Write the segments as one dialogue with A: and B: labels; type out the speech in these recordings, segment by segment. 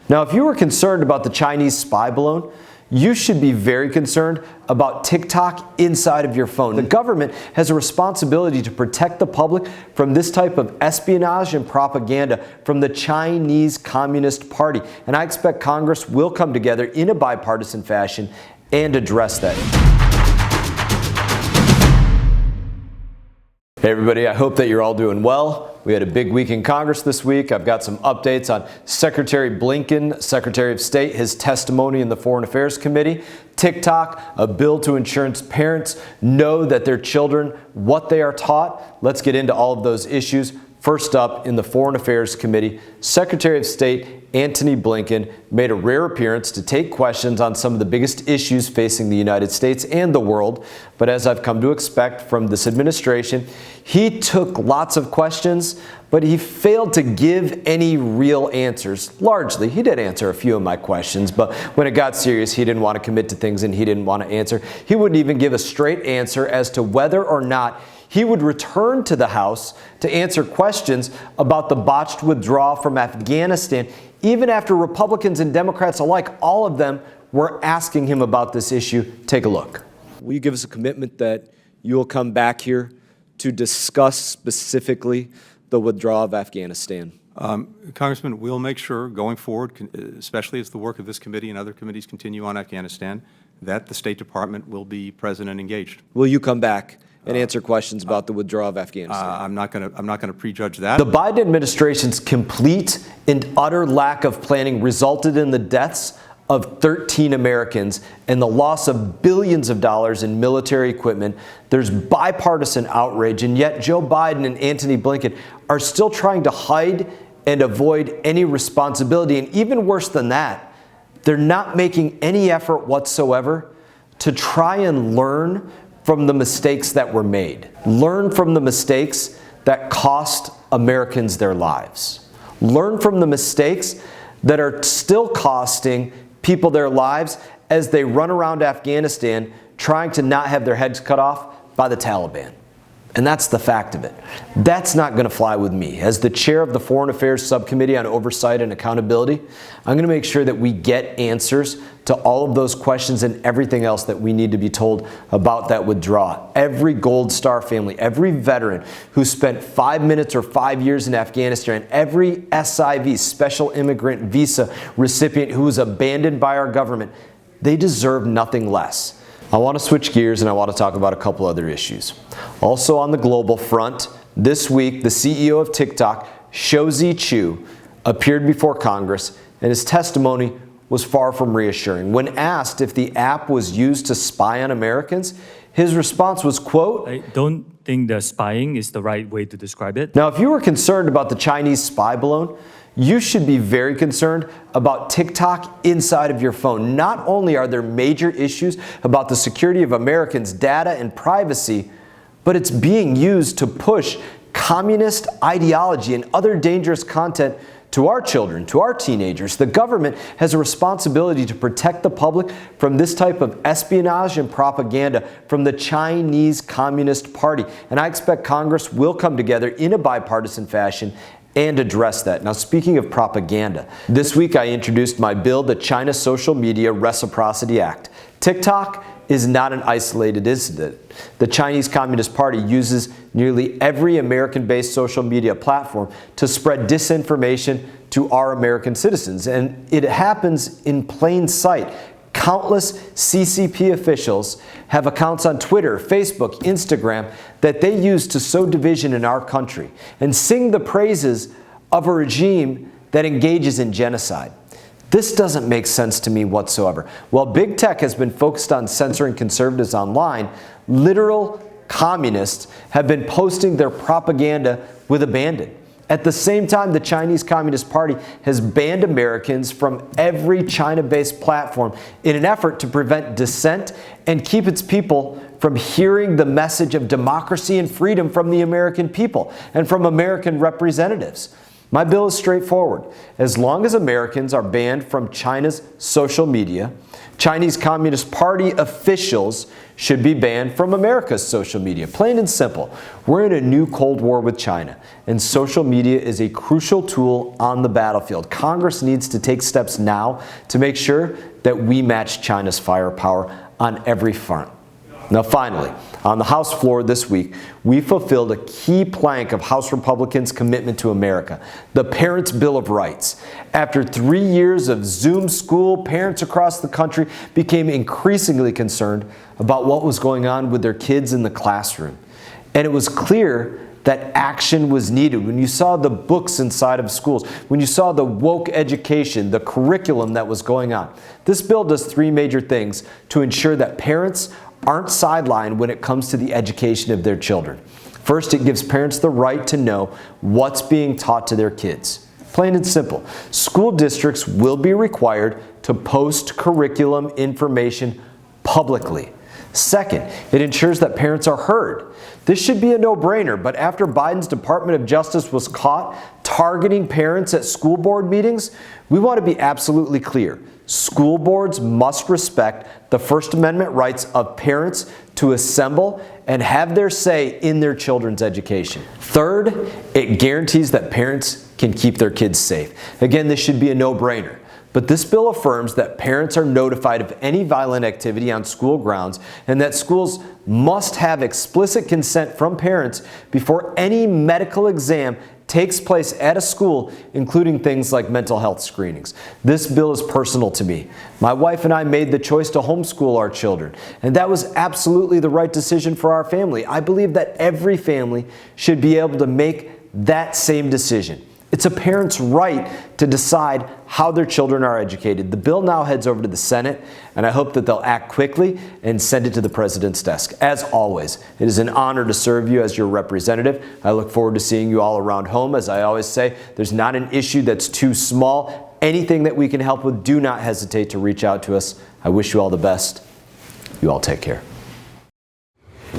A: Now, if you were concerned about the Chinese spy balloon, you should be very concerned about TikTok inside of your phone. The government has a responsibility to protect the public from this type of espionage and propaganda from the Chinese Communist Party. And I expect Congress will come together in a bipartisan fashion and address that. Hey everybody, I hope that you're all doing well. We had a big week in Congress this week. I've got some updates on Secretary Blinken, Secretary of State, his testimony in the Foreign Affairs Committee, TikTok, a bill to ensure parents know that their children, what they are taught. Let's get into all of those issues. First up, in the Foreign Affairs Committee, Secretary of State Antony Blinken made a rare appearance to take questions on some of the biggest issues facing the United States and the world. But as I've come to expect from this administration, he took lots of questions, but he failed to give any real answers. Largely, he did answer a few of my questions, but when it got serious, he didn't want to commit to things and he didn't want to answer. He wouldn't even give a straight answer as to whether or not he would return to the House to answer questions about the botched withdrawal from Afghanistan, even after Republicans and Democrats alike, all of them were asking him about this issue. Take a look. Will you give us a commitment that you will come back here to discuss specifically the withdrawal of Afghanistan?
B: Congressman, we'll make sure going forward, especially as the work of this committee and other committees continue on Afghanistan, that the State Department will be present and engaged.
A: Will you come back and answer questions about the withdrawal of Afghanistan?
B: I'm not going to prejudge that.
A: The Biden administration's complete and utter lack of planning resulted in the deaths of 13 Americans and the loss of billions of dollars in military equipment. There's bipartisan outrage, and yet Joe Biden and Antony Blinken are still trying to hide and avoid any responsibility. And even worse than that, they're not making any effort whatsoever to try and learn from the mistakes that were made. Learn from the mistakes that cost Americans their lives. Learn from the mistakes that are still costing people their lives as they run around Afghanistan trying to not have their heads cut off by the Taliban. And that's the fact of it. That's not going to fly with me. As the chair of the Foreign Affairs Subcommittee on Oversight and Accountability, I'm going to make sure that we get answers to all of those questions and everything else that we need to be told about that withdrawal. Every Gold Star family, every veteran who spent 5 minutes or 5 years in Afghanistan, every SIV, Special Immigrant Visa recipient who was abandoned by our government, they deserve nothing less. I want to switch gears and I want to talk about a couple other issues. Also on the global front, this week the CEO of TikTok, Shou Chew, appeared before Congress and his testimony was far from reassuring. When asked if the app was used to spy on Americans, his response was, quote,
C: I don't think that spying is the right way to describe it.
A: Now, if you were concerned about the Chinese spy balloon, you should be very concerned about TikTok inside of your phone. Not only are there major issues about the security of Americans' data and privacy, but it's being used to push communist ideology and other dangerous content to our children, to our teenagers. The government has a responsibility to protect the public from this type of espionage and propaganda from the Chinese Communist Party. And I expect Congress will come together in a bipartisan fashion and address that. Now, speaking of propaganda, this week I introduced my bill, the China Social Media Reciprocity Act. TikTok is not an isolated incident. The Chinese Communist Party uses nearly every American-based social media platform to spread disinformation to our American citizens, and it happens in plain sight. Countless CCP officials have accounts on Twitter, Facebook, Instagram that they use to sow division in our country and sing the praises of a regime that engages in genocide. This doesn't make sense to me whatsoever. While big tech has been focused on censoring conservatives online, literal communists have been posting their propaganda with abandon. At the same time, the Chinese Communist Party has banned Americans from every China-based platform in an effort to prevent dissent and keep its people from hearing the message of democracy and freedom from the American people and from American representatives. My bill is straightforward. As long as Americans are banned from China's social media, Chinese Communist Party officials should be banned from America's social media. Plain and simple. We're in a new Cold War with China, and social media is a crucial tool on the battlefield. Congress needs to take steps now to make sure that we match China's firepower on every front. Now finally, on the House floor this week, we fulfilled a key plank of House Republicans' commitment to America, the Parents' Bill of Rights. After 3 years of Zoom school, parents across the country became increasingly concerned about what was going on with their kids in the classroom. And it was clear that action was needed. When you saw the books inside of schools, when you saw the woke education, the curriculum that was going on. This bill does 3 major things to ensure that parents aren't sidelined when it comes to the education of their children. First, it gives parents the right to know what's being taught to their kids. Plain and simple. School districts will be required to post curriculum information publicly. Second, it ensures that parents are heard. This should be a no-brainer, but after Biden's Department of Justice was caught targeting parents at school board meetings, we want to be absolutely clear. School boards must respect the First Amendment rights of parents to assemble and have their say in their children's education. Third, it guarantees that parents can keep their kids safe. Again, this should be a no-brainer. But this bill affirms that parents are notified of any violent activity on school grounds and that schools must have explicit consent from parents before any medical exam takes place at a school, including things like mental health screenings. This bill is personal to me. My wife and I made the choice to homeschool our children, and that was absolutely the right decision for our family. I believe that every family should be able to make that same decision. It's a parent's right to decide how their children are educated. The bill now heads over to the Senate, and I hope that they'll act quickly and send it to the President's desk. As always, it is an honor to serve you as your representative. I look forward to seeing you all around home. As I always say, there's not an issue that's too small. Anything that we can help with, do not hesitate to reach out to us. I wish you all the best. You all take care.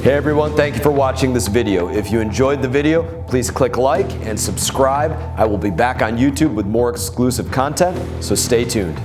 A: Hey everyone, thank you for watching this video. If you enjoyed the video, please click like and subscribe. I will be back on YouTube with more exclusive content, so stay tuned.